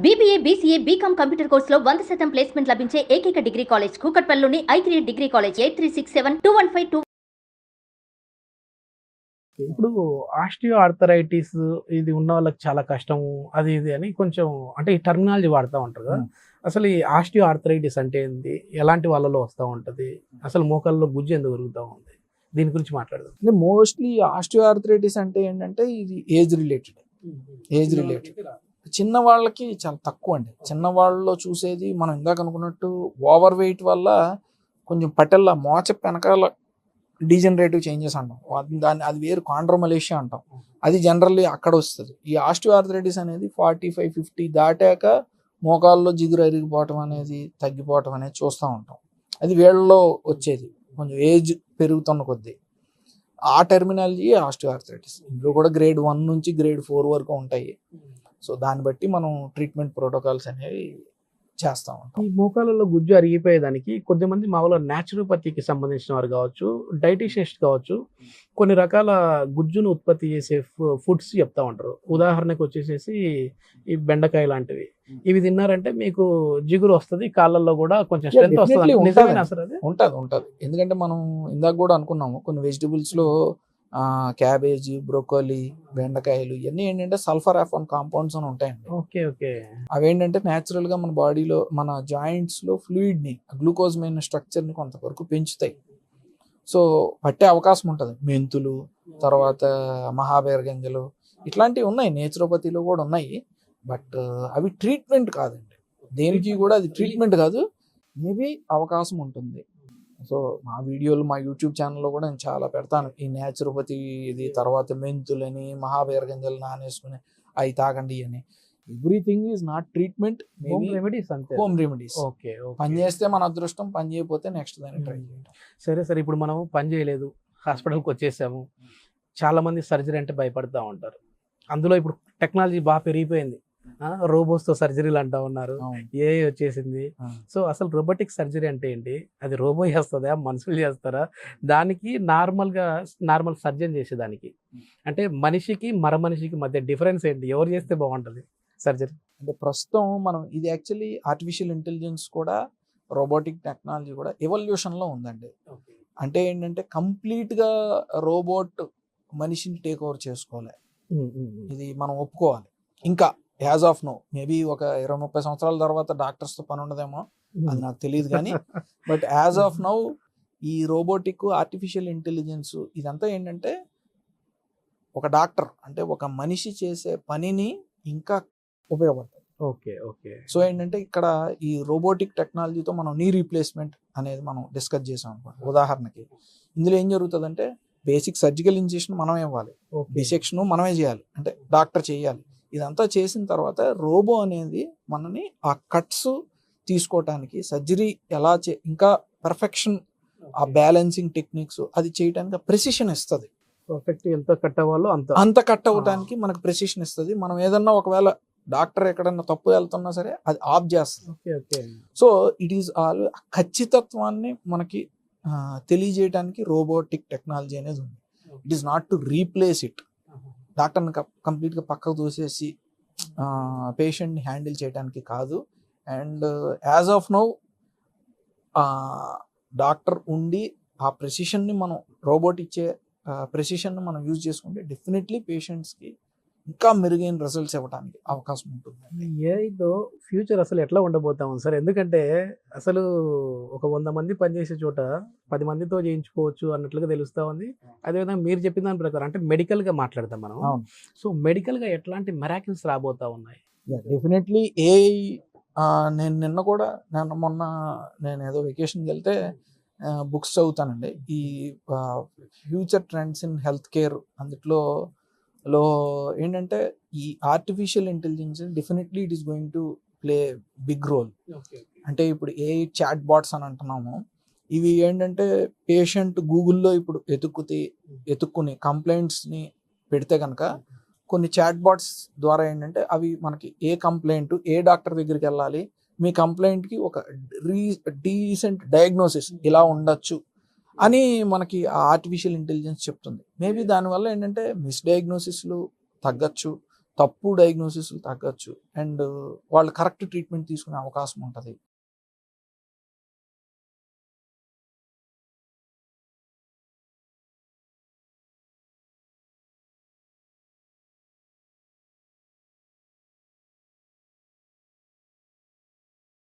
BBA, BCA, BCom computer కోర్సులో 100% placement లభించే ఏకైక డిగ్రీ కాలేజ్ కూకట్పల్లిలోని i3 డిగ్రీ కాలేజ్ 83672152. ఇప్పుడు ఆస్టియో ఆర్థరైటిస్ ఇది ఉన్న వాళ్ళకి చాలా కష్టం అది ఇది అని కొంచెం అంటే ఈ టర్మినాలజీ వాడుతూ ఉంటారు కదా. అసలు ఈ ఆస్టియో ఆర్థరైటిస్ అంటే ఏంది, ఎలాంటి వాళ్ళలో వస్తూ ఉంటుంది, అసలు మోకాల్లో గుజ్జు ఎందుకు పెరుగుతూ ఉంది, దీని గురించి మాట్లాడదాం. అంటే మోస్ట్లీ ఆస్టియో ఆర్థరైటిస్ అంటే ఏంటంటే ఇది ఏజ్ రిలేటెడ్. చిన్న వాళ్ళకి చాలా తక్కువ అండి. చిన్న వాళ్ళలో చూసేది మనం ఇందాక అనుకున్నట్టు ఓవర్ వెయిట్ వల్ల కొంచెం పటెల్ల మోచ వెనకాల డీజనరేటివ్ చేంజెస్ అంటాం, అది వేరు కాండ్రోమలేషియా అంటాం. అది జనరల్లీ అక్కడ వస్తుంది. ఈ ఆస్టియో ఆర్థరైటిస్ అనేది 45-50 దాటాక మోకాల్లో జిగురు అరిగిపోవటం అనేది తగ్గిపోవటం అనేది చూస్తూ ఉంటాం. అది వీళ్ళలో వచ్చేది కొంచెం ఏజ్ పెరుగుతున్న కొద్దీ. ఆ టెర్మినాలజీ ఆస్టియో ఆర్థరైటిస్. ఇందులో కూడా గ్రేడ్ 1 నుంచి గ్రేడ్ 4 వరకు ఉంటాయి. సో దాన్ని బట్టి మనం ట్రీట్మెంట్ ప్రోటోకాల్స్ అనేవి చేస్తూ ఉంటాం. ఈ మోకాలలో గుజ్జు అరిగిపోయేదానికి కొద్దిమంది మామూలుగా న్యాచురోపతికి సంబంధించిన వారు కావచ్చు, డైటీషియనిస్ట్ కావచ్చు, కొన్ని రకాల గుజ్జును ఉత్పత్తి చేసే ఫుడ్స్ చెప్తా ఉంటారు. ఉదాహరణకు వచ్చేసేసి ఈ బెండకాయ లాంటివి, ఇవి తిన్నారంటే మీకు జిగురు వస్తుంది, కాళ్ళల్లో కూడా కొంచెం స్ట్రెంత్ వస్తుంది. నిజమేనా సార్ అది? ఉంటుంది. ఎందుకంటే మనం ఇందాక కూడా అనుకున్నాము కొన్ని వెజిటబుల్స్లో క్యాబేజీ, బ్రోకోలీ, బెండకాయలు ఇవన్నీ ఏంటంటే సల్ఫర్-F1 కాంపౌండ్స్ అని ఉంటాయండి. ఓకే. అవేంటంటే న్యాచురల్ గా మన బాడీలో మన జాయింట్స్ లో ఫ్లూయిడ్ ని, గ్లూకోజ్ మైన స్ట్రక్చర్ ని కొంతవరకు పెంచుతాయి. సో పట్టే అవకాశం ఉంటుంది. మెంతులు, తర్వాత మహాబేర గింజలు ఇట్లాంటివి ఉన్నాయి, నేచురోపతిలో కూడా ఉన్నాయి. బట్ అవి ట్రీట్మెంట్ కాదండి. దేనికి కూడా అది ట్రీట్మెంట్ కాదు. మేబీ అవకాశం ఉంటుంది. సో మా వీడియోలు మా యూట్యూబ్ ఛానల్లో కూడా నేను చాలా పెడతాను. ఈ న్యాచురోపతి ఇది, తర్వాత మెంతులని, మహాబేర గింజలు నానేసుకుని అవి తాగండి అని. Everything is not treatment, home remedies అంతే. Home remedies. ఓకే. పని చేస్తే మన అదృష్టం, పని చేయకపోతే నెక్స్ట్ దాన్ని ట్రై చేయడం. సరే, ఇప్పుడు మనం పని చేయలేదు, హాస్పిటల్కి వచ్చేసాము. చాలా మంది సర్జరీ అంటే భయపడతా ఉంటారు. అందులో ఇప్పుడు టెక్నాలజీ బాగా పెరిగిపోయింది. రోబోట్స్ తో సర్జరీలు అంటా ఉన్నారు, ఏఐ వచ్చేసింది. సో అసలు రోబోటిక్ సర్జరీ అంటే ఏంటి, అది రోబో చేస్తుందా, మనుషులు చేస్తారా, దానికి నార్మల్ సర్జన్ చేసేదానికి అంటే మనిషికి మనిషికి మధ్య డిఫరెన్స్ ఏంటి, ఎవరు చేస్తే బాగుంటుంది సర్జరీ? అంటే ప్రస్తుతం మనం ఇది యాక్చువల్లీ ఆర్టిఫిషియల్ ఇంటెలిజెన్స్ కూడా, రోబోటిక్ టెక్నాలజీ కూడా ఎవల్యూషన్ లో ఉందండి. అంటే ఏంటంటే కంప్లీట్ గా రోబోట్ మనిషిని టేక్ ఓవర్ చేసుకోవాలి, ఇది మనం ఒప్పుకోవాలి. ఇంకా యాజ్ ఆఫ్ నో, మేబీ ఒక 20-30 సంవత్సరాల తర్వాత డాక్టర్స్ తో పని ఉండదేమో, అది నాకు తెలియదు. కానీ బట్ యాజ్ ఆఫ్ నౌ ఈ రోబోటిక్, ఆర్టిఫిషియల్ ఇంటెలిజెన్స్ ఇదంతా ఏంటంటే ఒక డాక్టర్ అంటే ఒక మనిషి చేసే పనిని ఇంకా ఉపయోగపడుతుంది. ఓకే. సో ఏంటంటే ఇక్కడ ఈ రోబోటిక్ టెక్నాలజీతో మనం నీ రీప్లేస్మెంట్ అనేది మనం డిస్కస్ చేసాం అనుకోండి. ఉదాహరణకి ఇందులో ఏం జరుగుతుందంటే బేసిక్ సర్జికల్ ఇన్సిషన్ మనమే ఇవ్వాలి, డిసెక్షన్ మనమే చేయాలి, అంటే డాక్టర్ చేయాలి. ఇదంతా చేసిన తర్వాత రోబో అనేది మనని ఆ కట్స్ తీసుకోవటానికి, సర్జరీ ఎలా ఇంకా పర్ఫెక్షన్, ఆ బ్యాలెన్సింగ్ టెక్నిక్స్ అది చేయడానికి ప్రెసిషన్ ఇస్తుంది. పర్ఫెక్ట్ ఎంత కట్ అవ్వాలో అంత కట్ అవ్వడానికి మనకు ప్రెసిషన్ ఇస్తుంది. మనం ఏదన్నా ఒకవేళ డాక్టర్ ఎక్కడన్నా తప్పు వెళ్తున్నా సరే అది ఆఫ్ చేస్తుంది. సో ఇట్ ఈస్ ఆల్ ఖచ్చితత్వాన్ని మనకి తెలియజేయడానికి రోబోటిక్ టెక్నాలజీ అనేది ఉంది. It is not to replace it. డాక్టర్ని కంప్లీట్గా పక్కకు దూసేసి పేషెంట్ని హ్యాండిల్ చేయడానికి కాదు. And as of now doctor ఉండి ఆ ప్రెసిషన్ని మనం, రోబోట్ ఇచ్చే ప్రెసిషన్ని మనం యూజ్ చేసుకుంటే డెఫినెట్లీ పేషెంట్స్కి ఇంకా మెరుగైన రిజల్ట్స్ ఇవ్వడానికి అవకాశం ఉంటుంది. ఏఐతో ఫ్యూచర్ అసలు ఎట్లా ఉండబోతాము సార్? ఎందుకంటే అసలు ఒక 100 మంది పనిచేసే చోట 10 మందితో చేయించుకోవచ్చు అన్నట్లుగా తెలుస్తూ ఉంది. అదేవిధంగా మీరు చెప్పిన దాని ప్రకారం అంటే మెడికల్గా మాట్లాడతాం మనం. సో మెడికల్గా ఎట్లాంటి మెరాకిల్స్ రాబోతా ఉన్నాయి? Definitely AI. మొన్న నేను ఏదో వెకేషన్కి వెళ్తే బుక్స్ చదువుతానండి. ఈ future trends in health care అందులో ఏంటంటే ఈ artificial intelligence definitely it is going to play big role. అంటే ఇప్పుడు ఏ చాట్ బాట్స్ అని అంటున్నాము, ఇవి ఏంటంటే పేషెంట్ గూగుల్లో ఇప్పుడు ఎతుక్కుని కంప్లైంట్స్ని పెడితే కనుక కొన్ని చాట్ బాట్స్ ద్వారా ఏంటంటే అవి మనకి ఏ కంప్లైంట్, ఏ డాక్టర్ దగ్గరికి వెళ్ళాలి, మీ కంప్లైంట్కి ఒక డీసెంట్ డయాగ్నోసిస్ ఇలా ఉండొచ్చు అని మనకి ఆర్టిఫిషియల్ ఇంటెలిజెన్స్ చెప్తుంది. మేబీ దానివల్ల ఏంటంటే మిస్డయాగ్నోసిస్లు తగ్గచ్చు, తప్పు డయాగ్నోసిస్ తగ్గచ్చు అండ్ వాళ్ళు కరెక్ట్ ట్రీట్మెంట్ తీసుకునే అవకాశం ఉంటుంది.